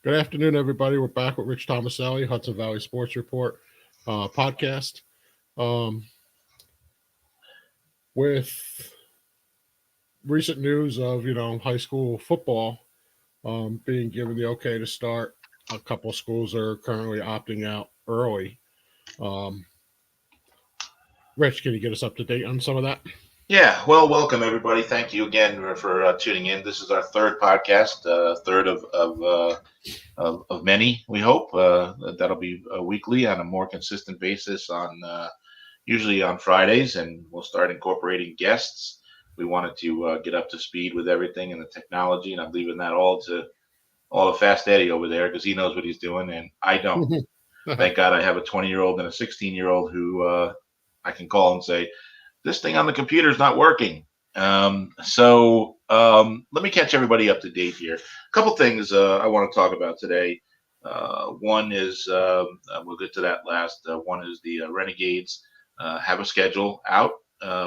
Good afternoon, everybody. We're back with Rich Thomaselli, Hudson Valley Sports Report podcast. Um, with recent news of high school football being given the okay to start, a couple schools are currently opting out early. Um, Rich, can you get us up to date on some of that? Yeah, well, welcome everybody. Thank you again for tuning in. This is our third podcast, third of many. We hope that'll be weekly on a more consistent basis on usually on Fridays, and we'll start incorporating guests. We wanted to get up to speed with everything and the technology, and I'm leaving that all to Fast Eddie over there because he knows what he's doing, and I don't. Thank God I have a 20-year-old and a 16-year-old who I can call and say, this thing on the computer is not working. Let me catch everybody up to date here. A couple things I want to talk about today. One is we'll get to that last. One is the Renegades have a schedule out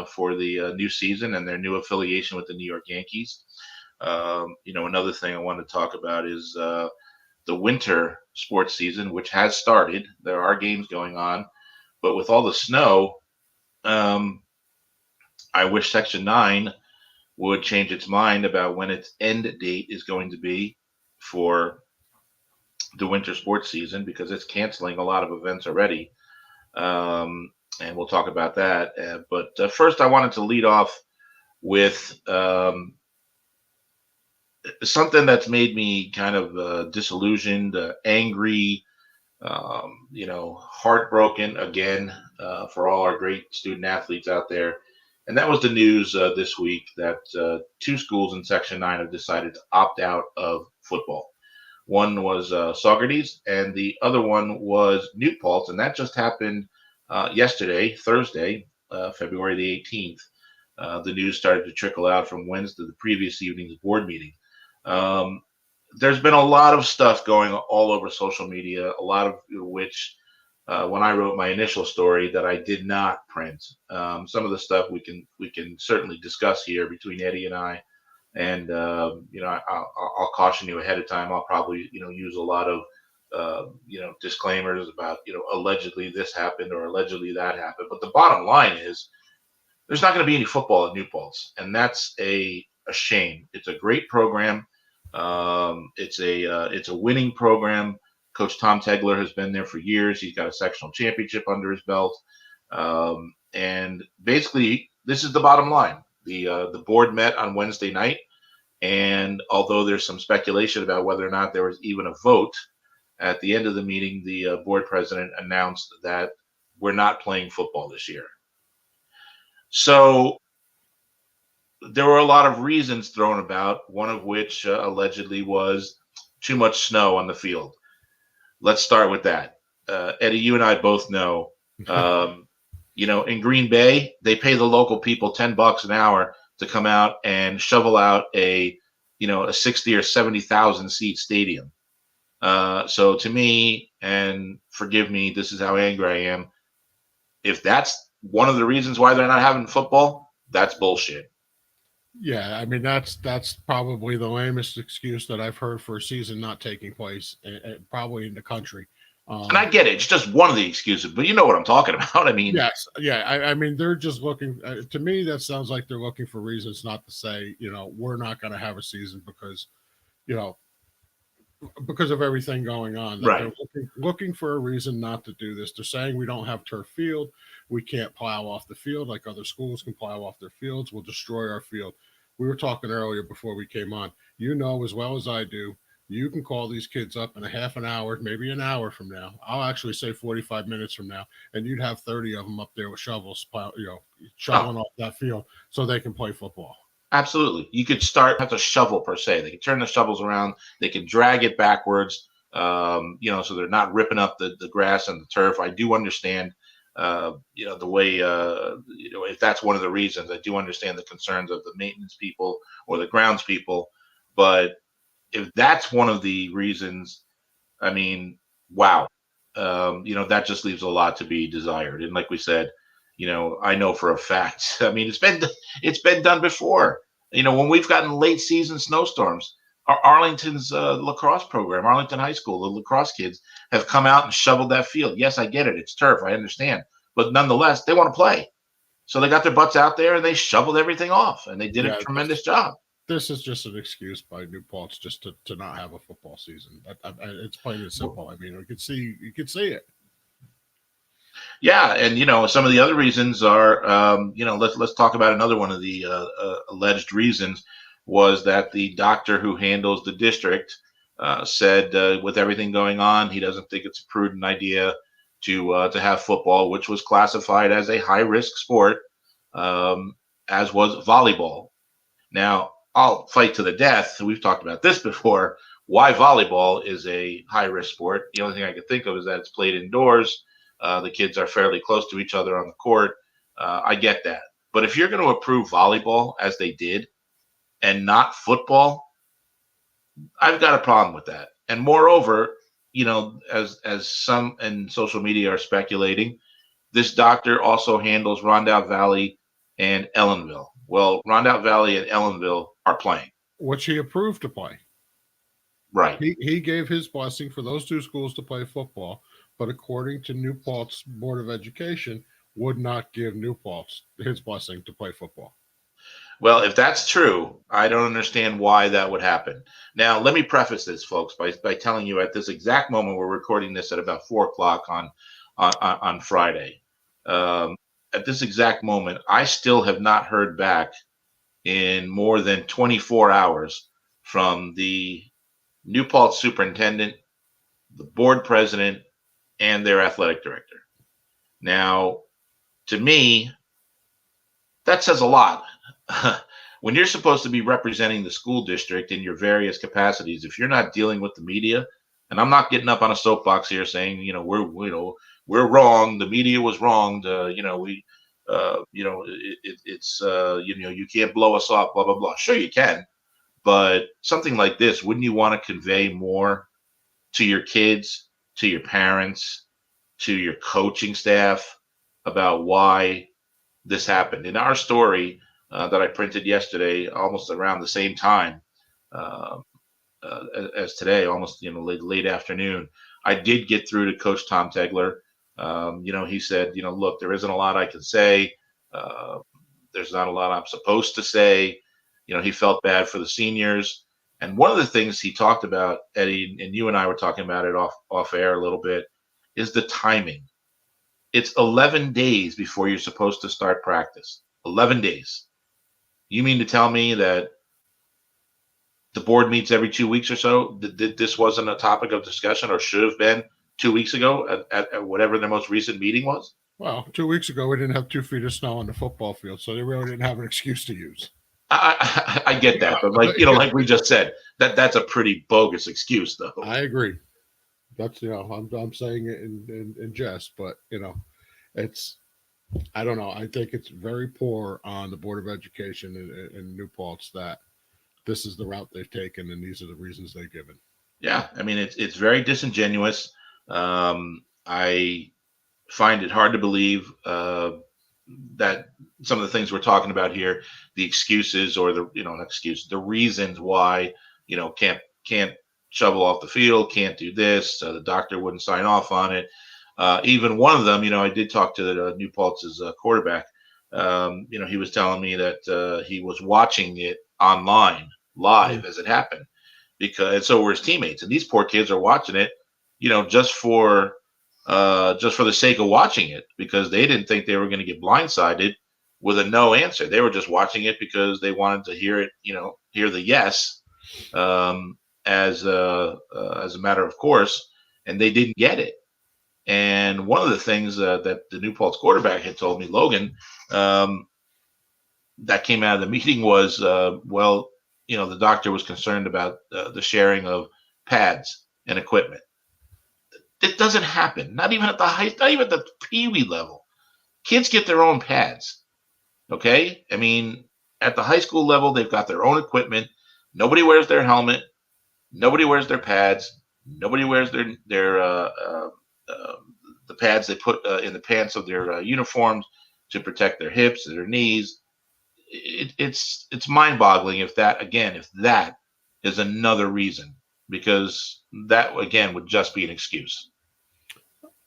for the new season and their new affiliation with the New York Yankees. Another thing I want to talk about is the winter sports season, which has started. There are games going on, but with all the snow, um, I wish Section 9 would change its mind about when its end date is going to be for the winter sports season because it's canceling a lot of events already. And we'll talk about that. But first, I wanted to lead off with something that's made me kind of disillusioned, angry, heartbroken again for all our great student athletes out there. And that was the news this week that two schools in Section 9 have decided to opt out of football. One was Saugerties, and the other one was New Paltz, and that just happened yesterday, Thursday, February the 18th. The news started to trickle out from Wednesday, the previous evening's board meeting. Um, there's been a lot of stuff going all over social media, a lot of which when I wrote my initial story that I did not print. Some of the stuff we can certainly discuss here between Eddie and I, and I'll caution you ahead of time. I'll probably use a lot of disclaimers about allegedly this happened or allegedly that happened. But the bottom line is there's not going to be any football at New Paltz, and that's a shame. It's a great program. It's a winning program. Coach Tom Tegler has been there for years. He's got a sectional championship under his belt. And basically, this is the bottom line. The board met on Wednesday night, and although there's some speculation about whether or not there was even a vote, at the end of the meeting, the board president announced that we're not playing football this year. So there were a lot of reasons thrown about, one of which allegedly was too much snow on the field. Let's start with that. Eddie, you and I both know, in Green Bay, they pay the local people $10 an hour to come out and shovel out a 60 or 70,000 seat stadium. So to me, and forgive me, this is how angry I am. If that's one of the reasons why they're not having football, that's bullshit. Yeah, I mean that's probably the lamest excuse that I've heard for a season not taking place, probably in the country. And I get it; it's just one of the excuses, but you know what I'm talking about. I mean, Yes, yeah. I mean, they're just looking. To me, that sounds like they're looking for reasons not to say, we're not going to have a season you know, because of everything going on. That right. they're looking for a reason not to do this. They're saying we don't have turf field, we can't plow off the field like other schools can plow off their fields. We'll destroy our field. We were talking earlier before we came on. You know as well as I do. You can call these kids up in a half an hour, maybe an hour from now. I'll actually say 45 minutes from now, and you'd have 30 of them up there with shovels, Oh, shoveling off that field so they can play football. absolutely. You could start have to shovel per se. They can turn the shovels around. They can drag it backwards. So they're not ripping up the grass and the turf. I do understand. The way if that's one of the reasons, I do understand the concerns of the maintenance people or the grounds people. But if that's one of the reasons, I mean, wow, that just leaves a lot to be desired. And like we said, I know for a fact. I mean, it's been done before. When we've gotten late season snowstorms, Arlington's lacrosse program, Arlington High School, the lacrosse kids have come out and shoveled that field. Yes, I get it. It's turf. I understand. But nonetheless, they want to play. So they got their butts out there and they shoveled everything off, and they did a Yeah, tremendous job. this is just an excuse by New Paltz just to not have a football season. It's plain and simple. I mean, you can see it. Yeah, and some of the other reasons are, let's talk about another one of the alleged reasons was that the doctor who handles the district said with everything going on, he doesn't think it's a prudent idea to have football, which was classified as a high risk sport, as was volleyball. Now, I'll fight to the death. We've talked about this before. Why volleyball is a high risk sport? The only thing I can think of is that it's played indoors. The kids are fairly close to each other on the court. I get that. But if you're going to approve volleyball as they did and not football, I've got a problem with that. And moreover, as some in social media are speculating, this doctor also handles Rondout Valley and Ellenville. Well, Rondout Valley and Ellenville are playing. Which he approved to play. Right. He gave his blessing for those two schools to play football, but according to New Paltz Board of Education, would not give New Paltz his blessing to play football. Well, if that's true, I don't understand why that would happen. Now, let me preface this, folks, by telling you at this exact moment, we're recording this at about 4:00 on Friday. At this exact moment, I still have not heard back in more than 24 hours from the New Paltz superintendent, the board president, and their athletic director. Now, to me, that says a lot. When you're supposed to be representing the school district in your various capacities, if you're not dealing with the media, and I'm not getting up on a soapbox here saying, we're wrong, the media was wrong, you can't blow us off, blah blah blah. Sure, you can, but something like this, wouldn't you want to convey more to your kids, to your parents, to your coaching staff about why this happened? In our story that I printed yesterday, almost around the same time as today, almost late afternoon, I did get through to Coach Tom Tegler. He said, look, there isn't a lot I can say. There's not a lot I'm supposed to say. He felt bad for the seniors. And one of the things he talked about, Eddie, and you and I were talking about it off air a little bit, is the timing. It's 11 days before you're supposed to start practice. 11 days. You mean to tell me that the board meets every 2 weeks or so? This wasn't a topic of discussion, or should have been 2 weeks ago at whatever their most recent meeting was? Well, 2 weeks ago, we didn't have 2 feet of snow on the football field, so they really didn't have an excuse to use. I get that, but like we just said, that's a pretty bogus excuse, though. I agree. That's I'm saying it in jest, but it's, I don't know. I think it's very poor on the Board of Education in New Paltz that this is the route they've taken and these are the reasons they've given. Yeah, I mean it's very disingenuous. I find it hard to believe that some of the things we're talking about here, the excuses or the reasons why can't shovel off the field, can't do this. The doctor wouldn't sign off on it. Even one of them, I did talk to the New Paltz's quarterback. He was telling me that he was watching it online live as it happened, because so were his teammates, and these poor kids are watching it, just for the sake of watching it, because they didn't think they were going to get blindsided with a no answer. They were just watching it because they wanted to hear it, hear the yes, as a matter of course, and they didn't get it. And one of the things that the New Paltz quarterback had told me, Logan, that came out of the meeting was, the doctor was concerned about the sharing of pads and equipment. It doesn't happen. Not even at the Pee-wee level. Kids get their own pads. Okay? I mean, at the high school level, they've got their own equipment. Nobody wears their helmet. Nobody wears their pads. Nobody wears the pads they put in the pants of their uniforms to protect their hips and their knees. It's mind-boggling if that is another reason, because that again would just be an excuse.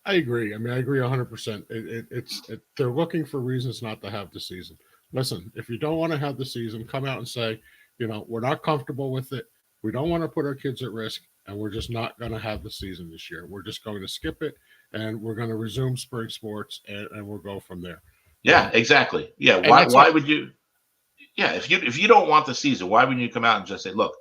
I agree. I mean, I agree 100%. They're looking for reasons not to have the season. Listen, if you don't want to have the season, come out and say, we're not comfortable with it. We don't want to put our kids at risk, and we're just not going to have the season this year. We're just going to skip it, and we're going to resume spring sports, and we'll go from there. Yeah, exactly. Yeah, And why would you? Yeah, if you don't want the season, why wouldn't you come out and just say, look,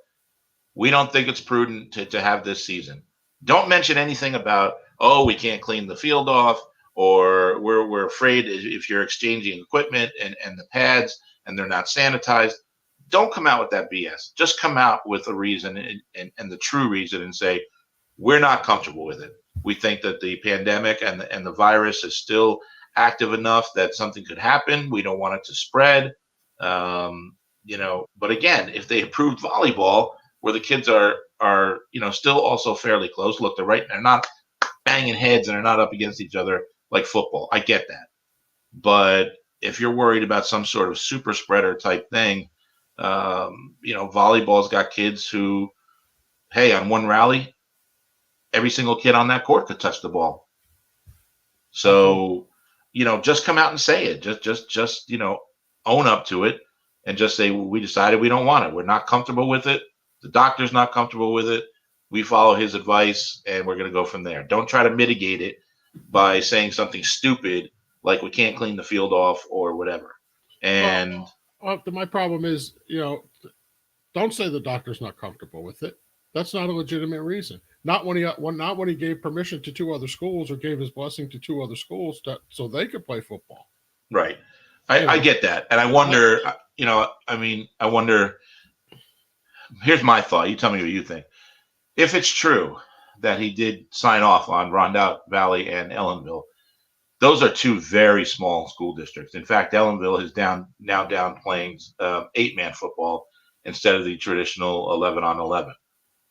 we don't think it's prudent to have this season. Don't mention anything about, oh, we can't clean the field off, or we're afraid if you're exchanging equipment and the pads and they're not sanitized. Don't come out with that BS. Just come out with a reason and the true reason, and say, we're not comfortable with it. We think that the pandemic and the virus is still active enough that something could happen. We don't want it to spread. But again, if they approved volleyball, where the kids are still also fairly close. Look, they're not banging heads and they're not up against each other like football. I get that. But if you're worried about some sort of super spreader type thing, volleyball's got kids who, hey, on one rally, every single kid on that court could touch the ball. So, just come out and say it. Just own up to it and just say, well, we decided we don't want it. We're not comfortable with it. The doctor's not comfortable with it. We follow his advice, and we're going to go from there. Don't try to mitigate it by saying something stupid like we can't clean the field off or whatever. And my problem is, don't say the doctor's not comfortable with it. That's not a legitimate reason. Not when he gave permission to 2 other schools, or gave his blessing to 2 other schools so they could play football. Right. I get that. And I wonder, I wonder, here's my thought. You tell me what you think. If it's true that he did sign off on Rondout Valley and Ellenville, those are 2 very small school districts. In fact, Ellenville is now down playing 8-man football instead of the traditional 11-on-11.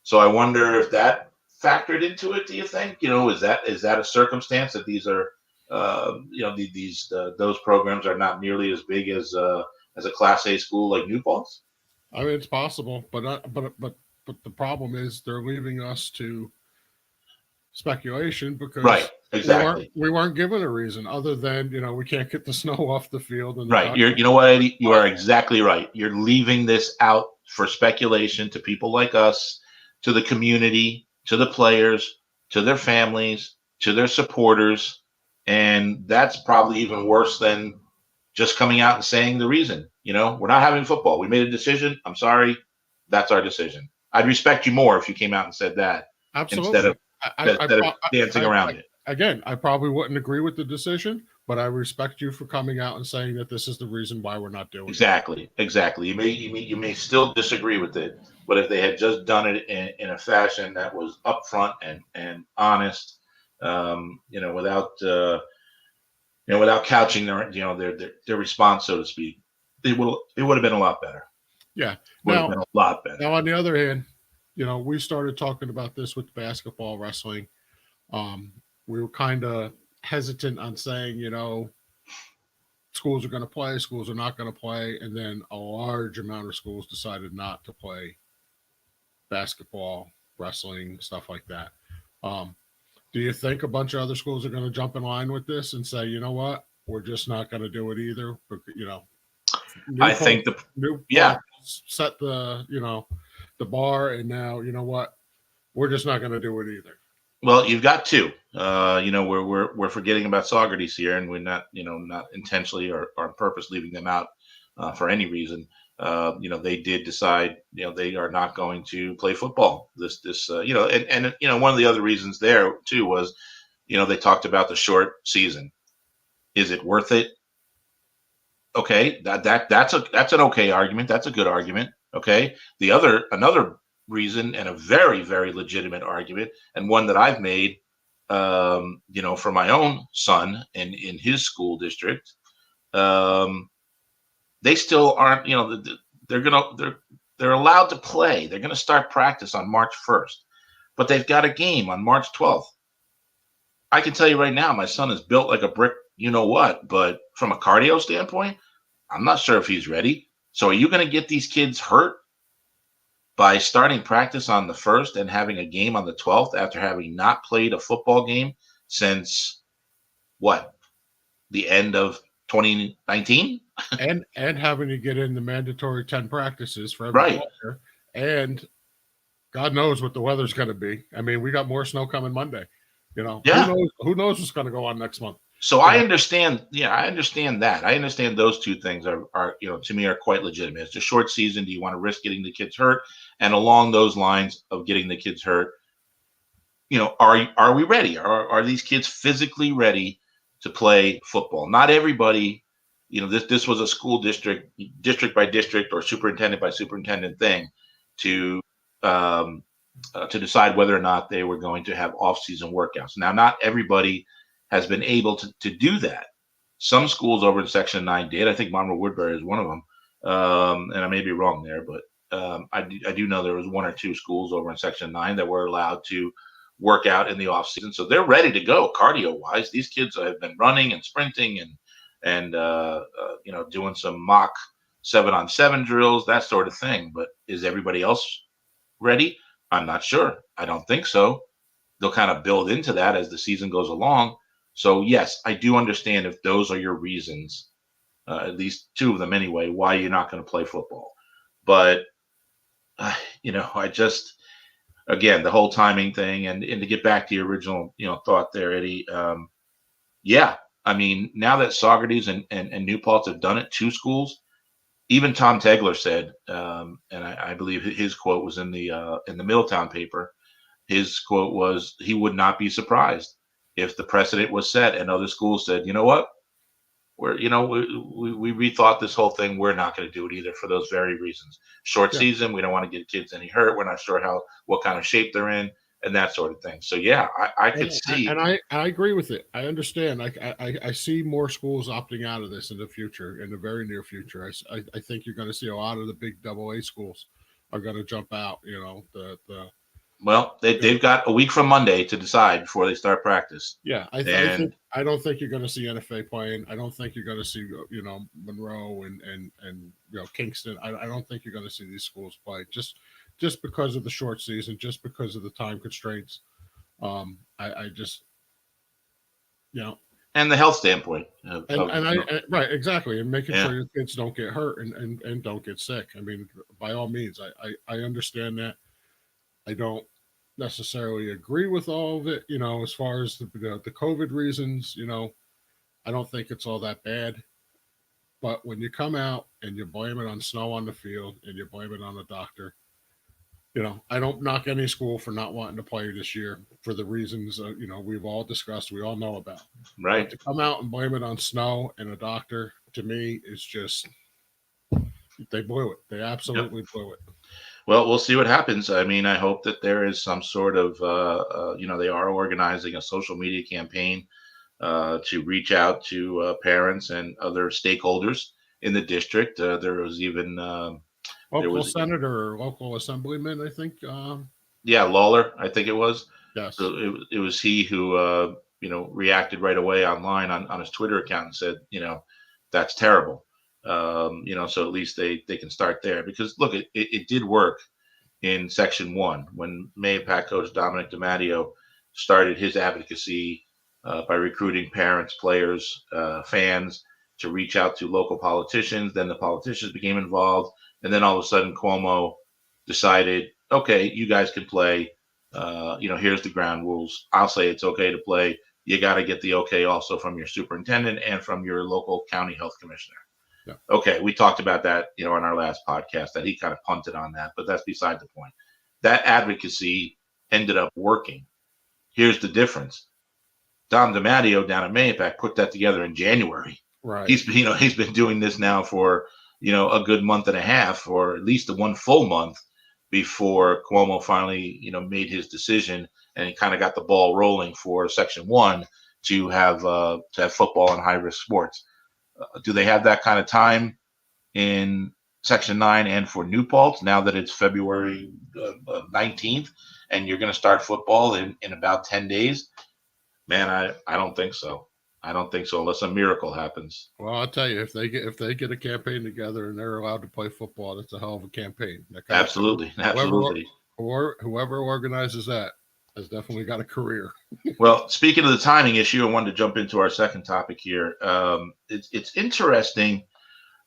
So I wonder if that factored into it. Do you think? Is that a circumstance that these are, those programs are not nearly as big as a Class A school like New Paltz? I mean, it's possible, but the problem is they're leaving us to speculation, because right, exactly, we weren't given a reason other than we can't get the snow off the field. And right, you know what, Eddie, you are exactly right. You're leaving this out for speculation to people like us, to the community, to the players, to their families, to their supporters, and that's probably even worse than just coming out and saying the reason. We're not having football. We made a decision. I'm sorry. That's our decision. I'd respect you more if you came out and said that. Absolutely. Instead of dancing around it. Again, I probably wouldn't agree with the decision, but I respect you for coming out and saying that this is the reason why we're not doing it. Exactly. You may still disagree with it, but if they had just done it in a fashion that was upfront and honest, without couching their response, so to speak, it would have been a lot better. Yeah. Would have been a lot better. Now, on the other hand, we started talking about this with basketball, wrestling. We were kind of hesitant on saying, schools are going to play, schools are not going to play. And then a large amount of schools decided not to play basketball, wrestling, stuff like that. Do you think a bunch of other schools are going to jump in line with this and say, you know what, we're just not going to do it either? I think set the bar, and now, you know what, we're just not going to do it either. Well, you've got 2. We're forgetting about Saugerties here, and we're not intentionally or on purpose leaving them out for any reason. They did decide, they are not going to play football this and one of the other reasons there too was, they talked about the short season. Is it worth it? Okay, that's an okay argument. That's a good argument. Okay. Another reason, and a very, very legitimate argument, and one that I've made, for my own son in his school district, they still aren't, they're allowed to play. They're going to start practice on March 1st, but they've got a game on March 12th. I can tell you right now, my son is built like a brick, but from a cardio standpoint, I'm not sure if he's ready. So are you going to get these kids hurt by starting practice on the 1st and having a game on the 12th after having not played a football game since what? The end of 2019? And having to get in the mandatory 10 practices for every Right. player. And God knows what the weather's going to be. I mean, we got more snow coming Monday. Yeah. Who knows what's going to go on next month? So I understand. Yeah, I understand that. I understand those two things are to me are quite legitimate. It's a short season. Do you want to risk getting the kids hurt? And along those lines of getting the kids hurt, are we ready? Are these kids physically ready to play football? Not everybody. This was a school district by district or superintendent by superintendent thing to to decide whether or not they were going to have off-season workouts. Now, not everybody has been able to do that. Some schools over in Section 9 did. I think Monroe Woodbury is one of them. And I may be wrong there, but I do know there was one or two schools over in Section 9 that were allowed to work out in the off season. So they're ready to go cardio wise. These kids have been running and sprinting and doing some mock 7-on-7 drills, that sort of thing. But is everybody else ready? I'm not sure. I don't think so. They'll kind of build into that as the season goes along. So yes, I do understand if those are your reasons, at least two of them anyway, why you're not going to play football. But I just, again, the whole timing thing, and to get back to your original thought there, Eddie. Yeah, I mean, now that Saugerties and New Paltz have done it, two schools. Even Tom Tegler said, and I believe his quote was in the Middletown paper. His quote was, he would not be surprised if the precedent was set and other schools said, you know what, we rethought this whole thing. We're not going to do it either for those very reasons. Short season, we don't want to get kids any hurt. We're not sure what kind of shape they're in and that sort of thing. So yeah, I could see. And I agree with it. I understand. I see more schools opting out of this in the future, in the very near future. I think you're going to see a lot of the big AA schools are going to jump out. Well, they've got a week from Monday to decide before they start practice. Yeah, I don't think you're going to see NFA playing. I don't think you're going to see Monroe and Kingston. I don't think you're going to see these schools play just because of the short season, just because of the time constraints. I just and the health standpoint. Right, exactly, and making sure your kids don't get hurt and don't get sick. I mean, by all means, I understand that. I don't necessarily agree with all of it, as far as the COVID reasons, I don't think it's all that bad. But when you come out and you blame it on snow on the field and you blame it on the doctor, I don't knock any school for not wanting to play this year for the reasons, we've all discussed, we all know about. Right. But to come out and blame it on snow and a doctor, to me, is just, they blew it. They absolutely blew it. Well, we'll see what happens. I mean, I hope that there is some sort of, they are organizing a social media campaign to reach out to parents and other stakeholders in the district. There was even local senator or local assemblyman, I think. Lawler, I think it was. Yes. So it was he who, reacted right away online on his Twitter account and said, that's terrible. So at least they can start there, because look, it did work in Section 1 when Mayapack coach Dominic DiMatteo started his advocacy by recruiting parents, players, fans to reach out to local politicians. Then the politicians became involved, and then all of a sudden Cuomo decided, okay, you guys can play. Here's the ground rules. I'll say it's okay to play. You got to get the okay also from your superintendent and from your local county health commissioner. Yeah. Okay, we talked about that, on our last podcast, that he kind of punted on that, but that's beside the point. That advocacy ended up working. Here's the difference. Dom DiMatteo down at Mayapack put that together in January. Right. He's been doing this now for, a good month and a half, or at least 1 full month before Cuomo finally, made his decision, and he kind of got the ball rolling for Section 1 to have football and high risk sports. Do they have that kind of time in Section 9 and for New Paltz now that it's February 19th and you're going to start football in about 10 days? Man, I don't think so. I don't think so, unless a miracle happens. Well, I'll tell you, if they get a campaign together and they're allowed to play football, that's a hell of a campaign. That kind of Absolutely, whoever absolutely. whoever organizes that has definitely got a career. Well, speaking of the timing issue, I wanted to jump into our second topic here. It's interesting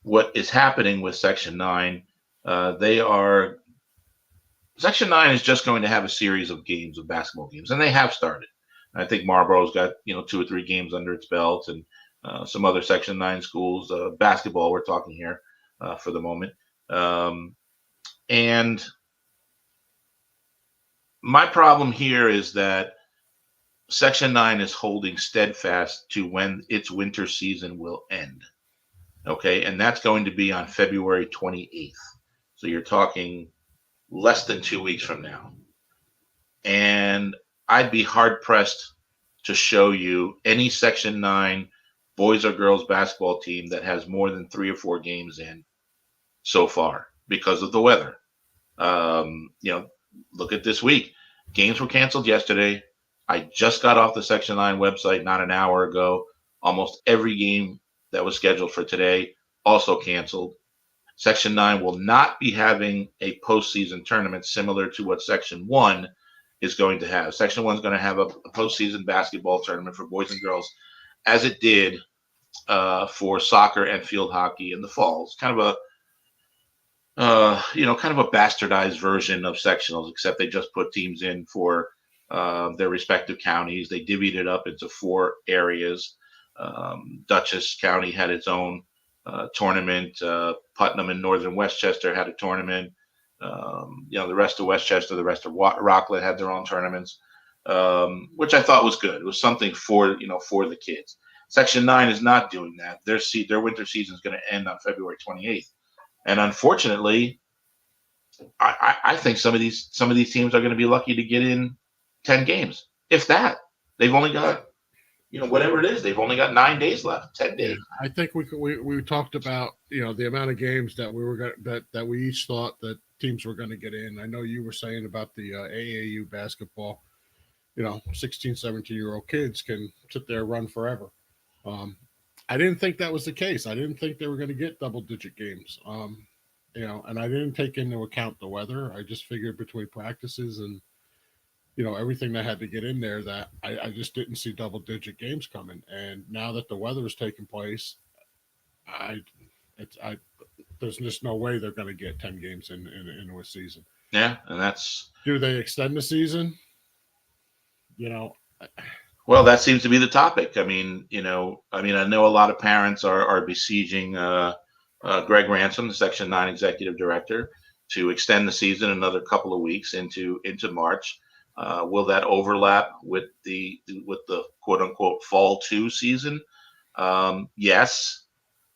what is happening with Section 9. They are Section 9 is just going to have a series of games, of basketball games, and they have started. I think Marlboro's got 2 or 3 games under its belt, and some other Section 9 schools, basketball we're talking here for the moment. And my problem here is that Section 9 is holding steadfast to when its winter season will end. Okay, and that's going to be on February 28th. So you're talking less than 2 weeks from now. And I'd be hard pressed to show you any Section 9 boys or girls basketball team that has more than 3 or 4 games in so far because of the weather. Look at this week. Games were canceled yesterday. I just got off the Section 9 website not an hour ago. Almost every game that was scheduled for today also canceled. Section 9 will not be having a postseason tournament similar to what Section 1 is going to have. Section 1 is going to have a postseason basketball tournament for boys and girls, as it did for soccer and field hockey in the fall. It's kind of a bastardized version of sectionals, except they just put teams in for their respective counties. They divvied it up into 4 areas. Dutchess County had its own tournament. Putnam and Northern Westchester had a tournament. The rest of Westchester, the rest of Rockland had their own tournaments, which I thought was good. It was something for the kids. Section 9 is not doing that. Their winter season is going to end on February 28th, and unfortunately, I think some of these teams are going to be lucky to get in 10 games, if that. They've only got whatever it is. They've only got 9 days left, 10 days. Yeah, I think we talked about the amount of games that we were that we each thought that teams were going to get in. I know you were saying about the AAU basketball. 16, 17-year-old kids can sit there and run forever. I didn't think that was the case. I didn't think they were going to get double-digit games. And I didn't take into account the weather. I just figured between practices and everything that had to get in there that I just didn't see double-digit games coming. And now that the weather is taking place, there's just no way they're going to get 10 games into a season. Yeah, and that's. Do they extend the season? Well, that seems to be the topic. I know a lot of parents are besieging Greg Ransom, the Section 9 executive director, to extend the season another couple of weeks into March. Will that overlap with the quote unquote fall 2 season? Yes.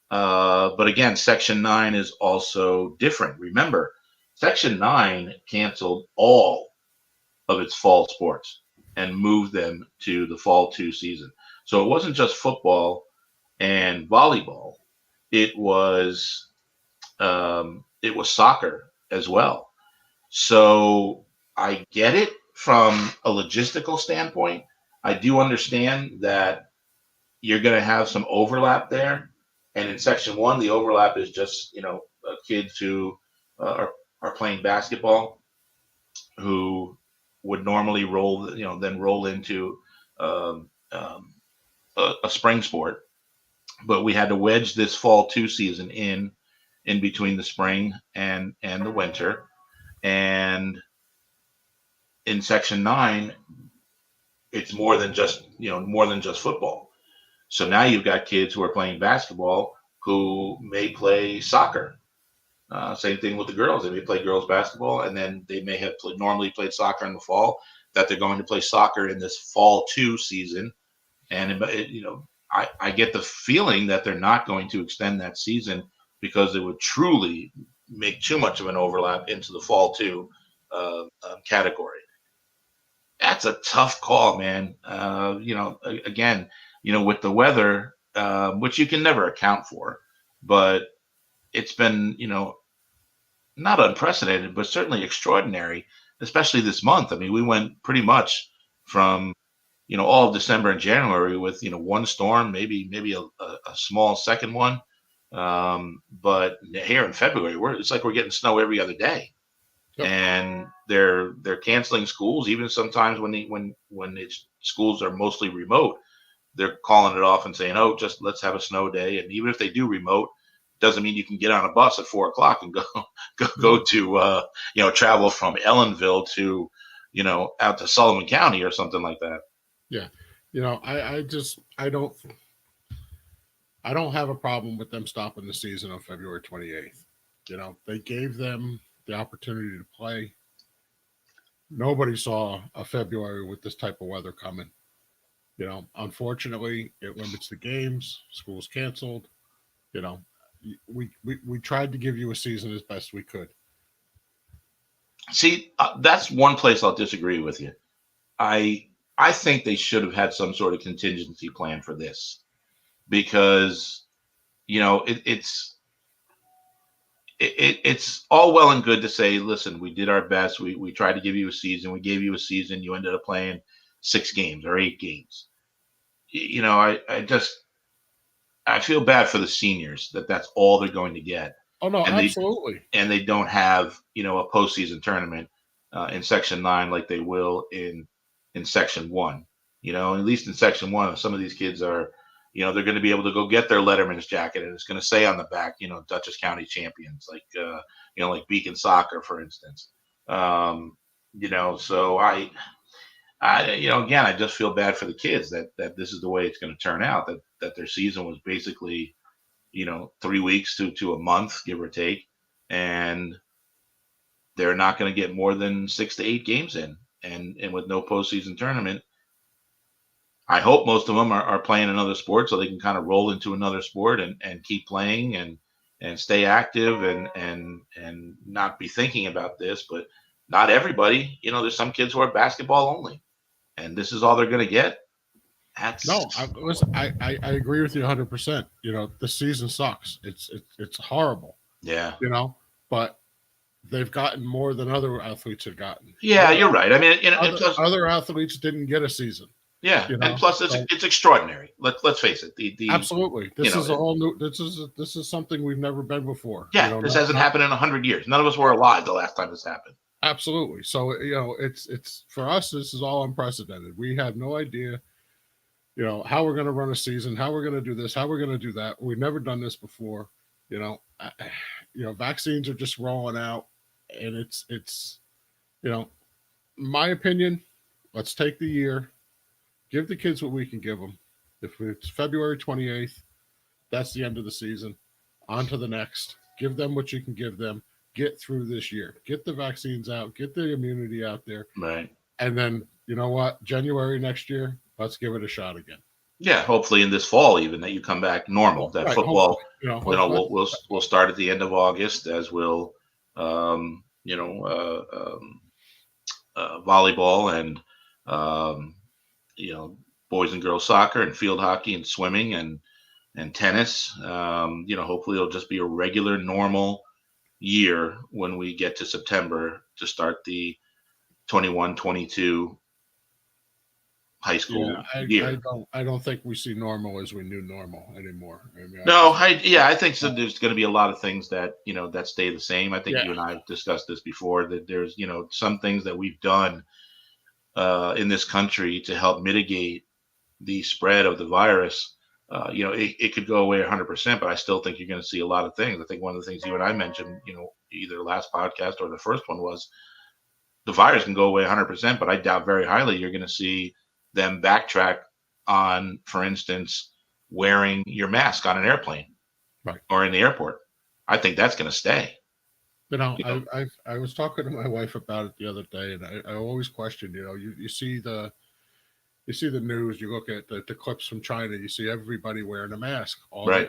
But again, Section 9 is also different. Remember, Section 9 canceled all of its fall sports and moved them to the fall 2 season. So it wasn't just football and volleyball. It was soccer as well. So I get it from a logistical standpoint. I do understand that you're going to have some overlap there. And in Section 1, the overlap is just, kids who are playing basketball who would normally roll into a spring sport. But we had to wedge this fall 2 season in between the spring and the winter. And in Section 9, it's more than just football. So now you've got kids who are playing basketball who may play soccer. Same thing with the girls. They may play girls basketball, and then they may have normally played soccer in the fall, that they're going to play soccer in this fall 2 season. And, I get the feeling that they're not going to extend that season because it would truly make too much of an overlap into the fall 2 category. That's a tough call, man. Again, with the weather, which you can never account for, but it's been, not unprecedented, but certainly extraordinary, especially this month. I mean, we went pretty much from, all of December and January with, one storm, maybe a small second one. But here in February, it's like we're getting snow every other day, Yep. and they're canceling schools. Even sometimes when it's schools are mostly remote, they're calling it off and saying, "Oh, just let's have a snow day." And even if they do remote, doesn't mean you can get on a bus at 4 o'clock and go to travel from Ellenville to out to Sullivan County or something like that. Yeah. I don't have a problem with them stopping the season on February 28th. They gave them the opportunity to play. Nobody saw a February with this type of weather coming. Unfortunately, it limits the games. Schools canceled. We tried to give you a season as best we could. See, that's one place I'll disagree with you. I think they should have had some sort of contingency plan for this, because it's all well and good to say, listen, we did our best. We tried to give you a season. We gave you a season. You ended up playing 6 games or 8 games. I feel bad for the seniors that's all they're going to get. Oh no, and absolutely. They don't have a postseason tournament in Section 9 like they will in Section 1. At least in Section 1, some of these kids are, they're going to be able to go get their Letterman's jacket, and it's going to say on the back, Dutchess County champions, like like Beacon Soccer, for instance. So I again, I just feel bad for the kids that this is the way it's going to turn out. That their season was basically 3 weeks to a month, give or take, and they're not going to get more than 6 to 8 games in, and with no postseason tournament. I hope most of them are playing another sport so they can kind of roll into another sport and keep playing and stay active and not be thinking about this. But not everybody. There's some kids who are basketball only, and this is all they're going to get. I agree with you 100%. The season sucks. It's horrible. Yeah. But they've gotten more than other athletes have gotten. Yeah, you're right. I mean, other athletes didn't get a season. Yeah, and plus it's extraordinary. Let's face it. Absolutely, this is a whole new. This is something we've never been before. Yeah, this hasn't happened in 100 years. None of us were alive the last time this happened. Absolutely. So it's for us. This is all unprecedented. We have no idea, how we're going to run a season, how we're going to do this, how we're going to do that. We've never done this before. Vaccines are just rolling out, and it's my opinion. Let's take the year. Give the kids what we can give them. If it's February 28th, that's the end of the season. On to the next. Give them what you can give them. Get through this year. Get the vaccines out. Get the immunity out there. Right. And then, you know what? January next year, let's give it a shot again. Yeah, hopefully in this fall even that you come back normal. That right, football, we'll start at the end of August, as will, volleyball and boys and girls soccer and field hockey and swimming and tennis. Hopefully it'll just be a regular, normal year when we get to September to start the 21-22 high school year. I don't think we see normal as we knew normal anymore. I think so. There's going to be a lot of things that that stay the same. I think you and I have discussed this before, that there's some things that we've done in this country to help mitigate the spread of the virus. It could go away 100%, but I still think you're going to see a lot of things. I think one of the things you and I mentioned, either last podcast or the first one, was the virus can go away 100%, but I doubt very highly you're going to see them backtrack on, for instance, wearing your mask on an airplane, right, or in the airport. I think that's going to stay. I was talking to my wife about it the other day, and I always question, you see the news, you look at the clips from China, you see everybody wearing a mask. Right.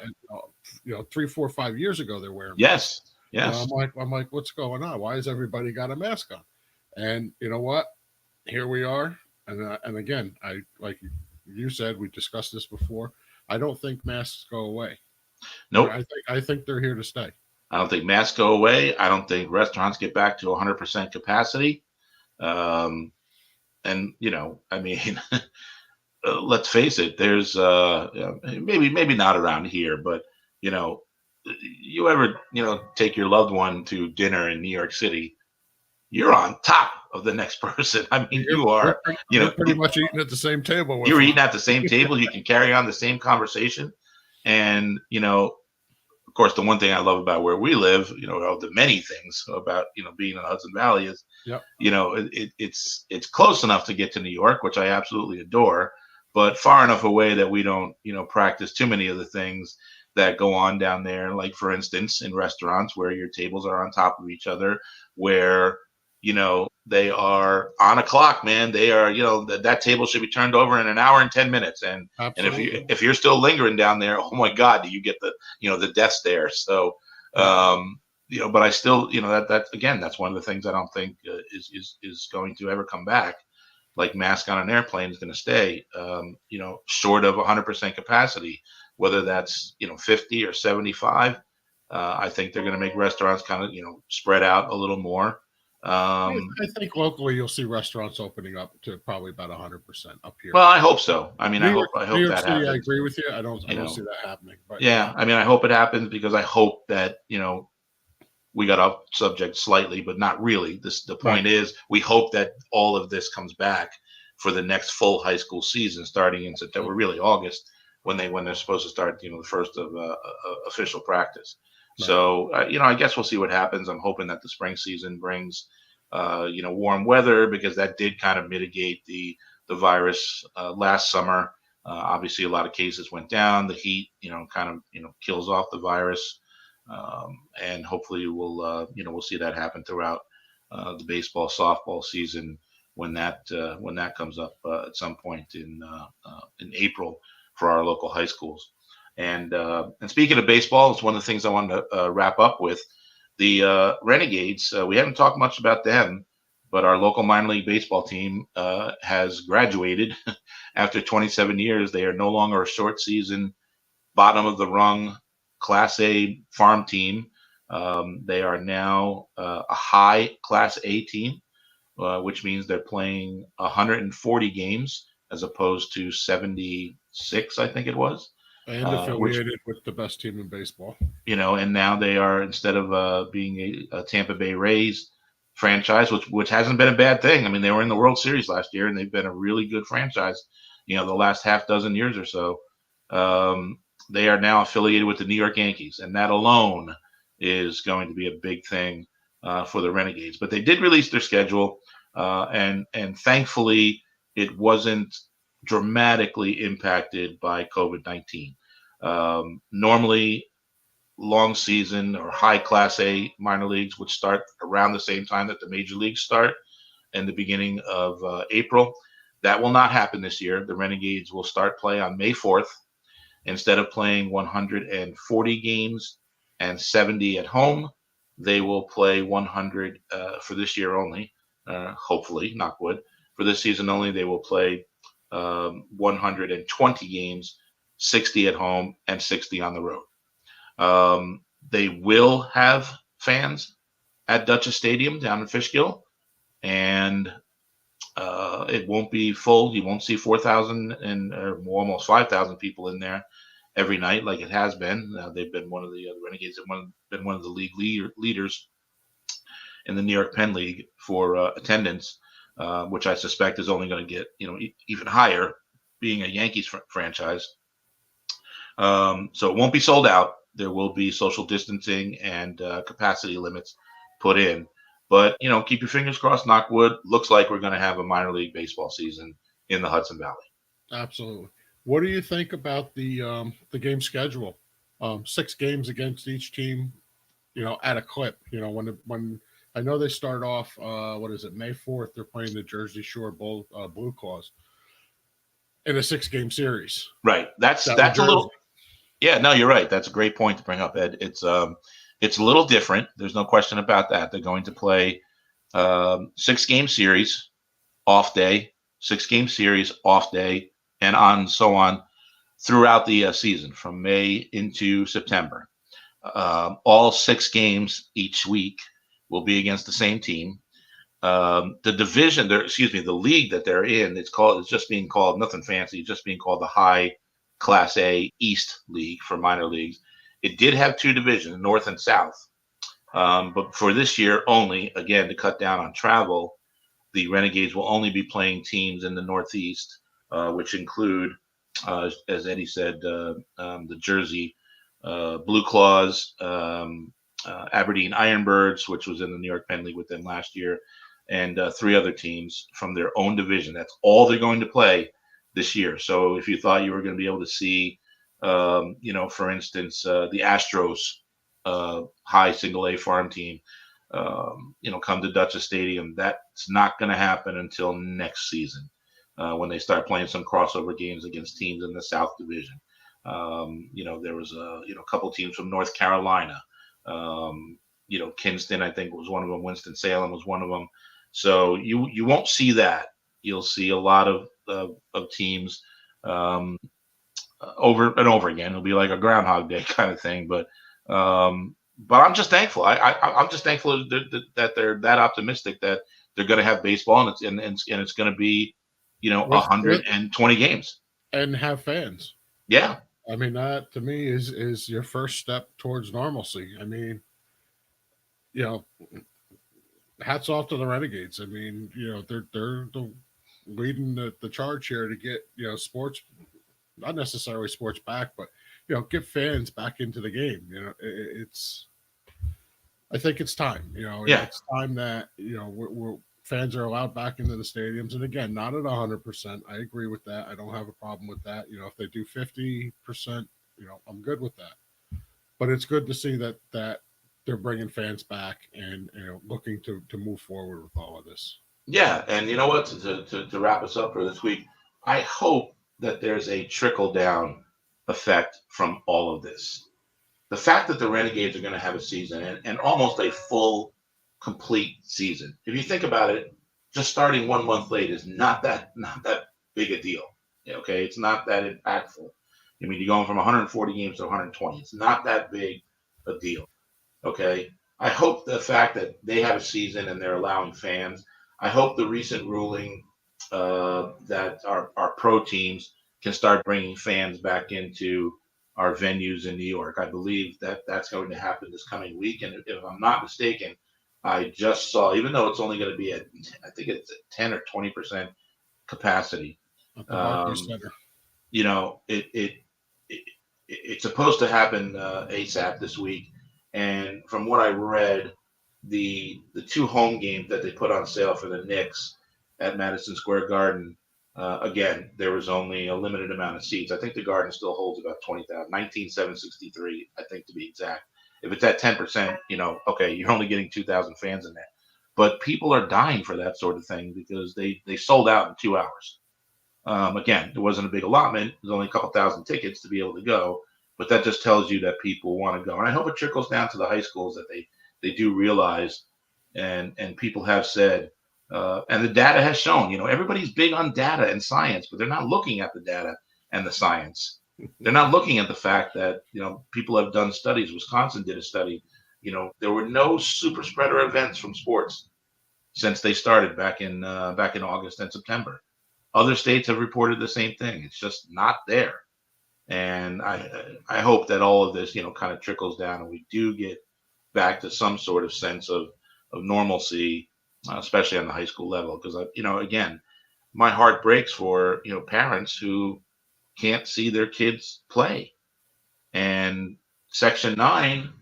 3, 4, 5 years ago they're wearing masks. Yes. I'm like, what's going on? Why has everybody got a mask on? And you know what? Here we are. And again, I, like you said, we discussed this before. I don't think masks go away. Nope. I think they're here to stay. I don't think masks go away. I don't think restaurants get back to 100% capacity. And I mean, let's face it, there's maybe not around here, but you know, you ever take your loved one to dinner in New York City, you're on top of the next person. I mean, you are, You're pretty much eating at the same table with you're them. eating at the same table. You can carry on the same conversation, and of course, the one thing I love about where we live, of the many things about being in the Hudson Valley is, Yep. It's close enough to get to New York, which I absolutely adore, but far enough away that we don't practice too many of the things that go on down there. Like for instance, in restaurants where your tables are on top of each other, where they are on a clock, man. They are, that table should be turned over in an hour and 10 minutes. And Absolutely. if you're still lingering down there, oh my God, do you get the death stare? So, but I still, that again, that's one of the things I don't think is going to ever come back. Like mask on an airplane is going to stay, short of 100% capacity, whether that's 50 or 75. I think they're going to make restaurants kind of spread out a little more. I think locally you'll see restaurants opening up to probably about 100% up here. Well, I hope so. I mean, New I York, hope New York that City, happens. I agree with you. I don't see that happening. But yeah, I mean, I hope it happens because I hope that we got off subject slightly, but not really. The point is, we hope that all of this comes back for the next full high school season, starting in September, really August, when they're supposed to start, the first of official practice. Right. So, I guess we'll see what happens. I'm hoping that the spring season brings, warm weather, because that did kind of mitigate the virus last summer. Obviously, a lot of cases went down. The heat, kind of, kills off the virus. And hopefully we'll see that happen throughout the baseball, softball season when that comes up at some point in April for our local high schools. And speaking of baseball, it's one of the things I wanted to wrap up with. The Renegades, we haven't talked much about them, but our local minor league baseball team has graduated after 27 years. They are no longer a short season, bottom of the rung Class A farm team. They are now a high Class A team, which means they're playing 140 games as opposed to 76, I think it was. And affiliated with the best team in baseball. And now they are, instead of being a Tampa Bay Rays franchise, which hasn't been a bad thing. I mean, they were in the World Series last year, and they've been a really good franchise, the last half dozen years or so. They are now affiliated with the New York Yankees, and that alone is going to be a big thing for the Renegades. But they did release their schedule, and thankfully it wasn't dramatically impacted by COVID-19. Normally, long season or high Class A minor leagues would start around the same time that the major leagues start, in the beginning of April. That will not happen this year. The Renegades will start play on May 4th. Instead of playing 140 games and 70 at home, they will play 100 for this year only. Hopefully, knock wood, for this season only, they will play 120 games, 60 at home and 60 on the road. They will have fans at Dutchess Stadium down in Fishkill, and it won't be full. You won't see 4,000 and almost 5,000 people in there every night like it has been. They've been one of the Renegades have been one of the league leaders in the New York Penn League for attendance, which I suspect is only going to get even higher, being a Yankees franchise. So it won't be sold out. There will be social distancing and capacity limits put in. But, keep your fingers crossed, knock wood. Looks like we're going to have a minor league baseball season in the Hudson Valley. Absolutely. What do you think about the game schedule? 6 games against each team, at a clip. When I know they start off, May 4th, they're playing the Jersey Shore Blue Claws in a 6-game series. Right. That's a little. Yeah, no, you're right. That's a great point to bring up, Ed. It's a little different. There's no question about that. They're going to play 6-game series, off day, 6-game series, off day, and so on throughout the season from May into September. All 6 games each week will be against the same team. The division, the league that they're in, it's just being called nothing fancy, just being called the High Class A East League for minor leagues. It did have two divisions, North and South. But for this year only, again, to cut down on travel, the Renegades will only be playing teams in the Northeast, which include, as Eddie said, the Jersey Blue Claws, Aberdeen Ironbirds, which was in the New York Penn League with them last year, and three other teams from their own division. That's all they're going to play this year. So if you thought you were going to be able to see, for instance, the Astros high single A farm team, come to Dutchess Stadium, that's not going to happen until next season when they start playing some crossover games against teams in the South Division. There was a couple teams from North Carolina. Kinston, I think, was one of them. Winston-Salem was one of them. So you won't see that. You'll see a lot of teams over and over again. It'll be like a Groundhog Day kind of thing. But I'm just thankful. I'm just thankful that they're that optimistic that they're going to have baseball and it's going to be 120 games and have fans. Yeah. I mean, that to me is your first step towards normalcy. I mean, hats off to the Renegades. I mean, they're the leading the charge here to get sports, not necessarily sports back, but get fans back into the game. I think it's time. It's time that we're fans are allowed back into the stadiums. And again, not at 100%. I agree with that. I don't have a problem with that. If they do 50%, I'm good with that. But it's good to see that they're bringing fans back and looking to move forward with all of this. Yeah, and you know what? To wrap us up for this week, I hope that there's a trickle down effect from all of this. The fact that the Renegades are going to have a season and almost a full, complete season. If you think about it, just starting 1 month late is not that big a deal. Okay, it's not that impactful. I mean, you're going from 140 games to 120. It's not that big a deal. Okay, I hope the fact that they have a season and they're allowing fans. I hope the recent ruling that our pro teams can start bringing fans back into our venues in New York. I believe that that's going to happen this coming week. And if I'm not mistaken, I just saw, even though it's only going to be at, I think it's at 10 or 20% capacity. At the Barclays Center. It's supposed to happen ASAP this week. And from what I read, the two home games that they put on sale for the Knicks at Madison Square Garden, again, there was only a limited amount of seats. I think the Garden still holds about 20,000, 19,763, I think, to be exact. If it's at 10%, okay, you're only getting 2,000 fans in there. But people are dying for that sort of thing because they sold out in 2 hours. Again, there wasn't a big allotment. There's only a couple thousand tickets to be able to go. But that just tells you that people want to go. And I hope it trickles down to the high schools that they do realize and people have said, and the data has shown, everybody's big on data and science, but they're not looking at the data and the science. They're not looking at the fact that, people have done studies. Wisconsin did a study. There were no super spreader events from sports since they started back in August and September. Other states have reported the same thing. It's just not there. And I hope that all of this, kind of trickles down and we do get back to some sort of sense of normalcy, especially on the high school level. Because, again, my heart breaks for, parents who can't see their kids play. And Section 9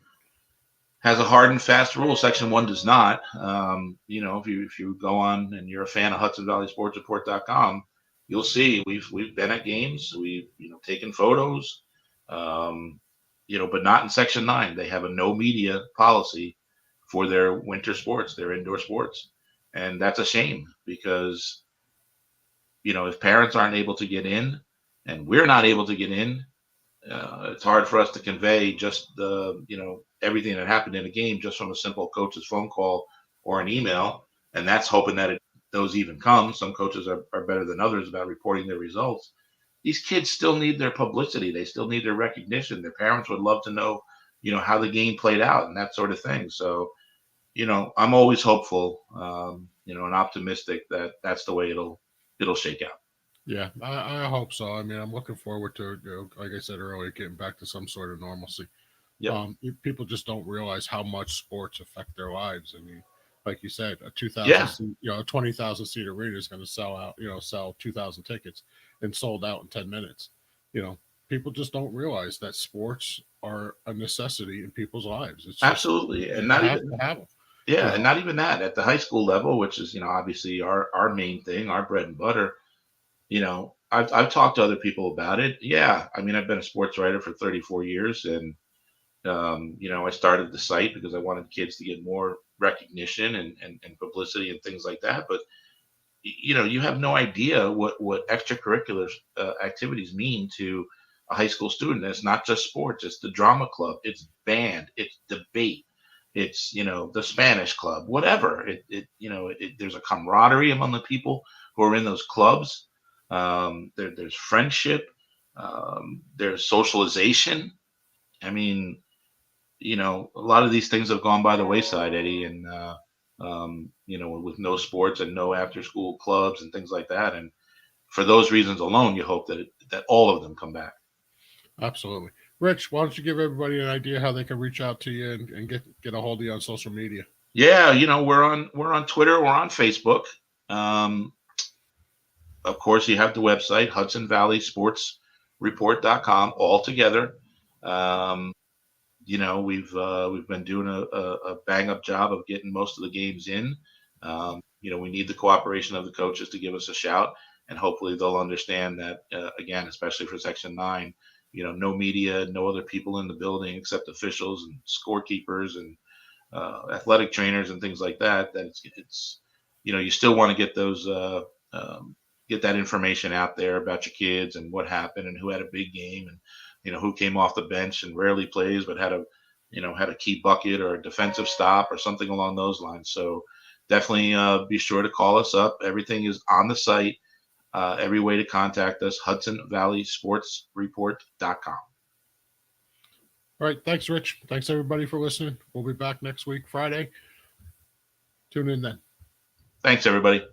has a hard and fast rule. Section 1 does not. If you go on and you're a fan of HudsonValleySportsReport.com, you'll see we've been at games, we've taken photos, but not in Section 9. They have a no media policy for their winter sports, their indoor sports, and that's a shame because if parents aren't able to get in and we're not able to get in, it's hard for us to convey just the everything that happened in a game just from a simple coach's phone call or an email, and that's hoping that those even come. Some coaches are better than others about reporting their results. These kids still need their publicity. They still need their recognition. Their parents would love to know, how the game played out and that sort of thing. So, I'm always hopeful, and optimistic that that's the way it'll shake out. Yeah, I hope so. I mean, I'm looking forward to, like I said earlier, getting back to some sort of normalcy. Yep. People just don't realize how much sports affect their lives. I mean, like you said, a 2,000 Yeah, seat, a 20,000 seat arena is going to sell out, sell 2,000 tickets and sold out in 10 minutes. You know, people just don't realize that sports are a necessity in people's lives. It's just, absolutely. And you not have even to have them. You yeah, and know, not even that at the high school level, which is, obviously our main thing, our bread and butter. I've talked to other people about it. Yeah, I mean, I've been a sports writer for 34 years, and I started the site because I wanted kids to get more recognition and publicity and things like that. But you have no idea what extracurricular activities mean to a high school student. It's not just sports; it's the drama club, it's band, it's debate, it's the Spanish club, whatever. There's a camaraderie among the people who are in those clubs. There's friendship. There's socialization. I mean, a lot of these things have gone by the wayside, Eddie, and with no sports and no after school clubs and things like that. And for those reasons alone, you hope that all of them come back. absolutely. Rich, why don't you give everybody an idea how they can reach out to you and get a hold of you on social media? Yeah, we're on Twitter, we're on Facebook. Um, of course, you have the website Hudson Valley Sports Report.com all together. Um, we've been doing a bang up job of getting most of the games in. We need the cooperation of the coaches to give us a shout, and hopefully they'll understand that again, especially for Section 9. No media, no other people in the building except officials and scorekeepers and athletic trainers and things like that. That it's you still want to get those get that information out there about your kids and what happened and who had a big game and who came off the bench and rarely plays but had a key bucket or a defensive stop or something along those lines. So definitely be sure to call us up. Everything is on the site. Every way to contact us, Hudson Valley Sports Report.com. All right. Thanks, Rich. Thanks, everybody, for listening. We'll be back next week, Friday. Tune in then. Thanks, everybody.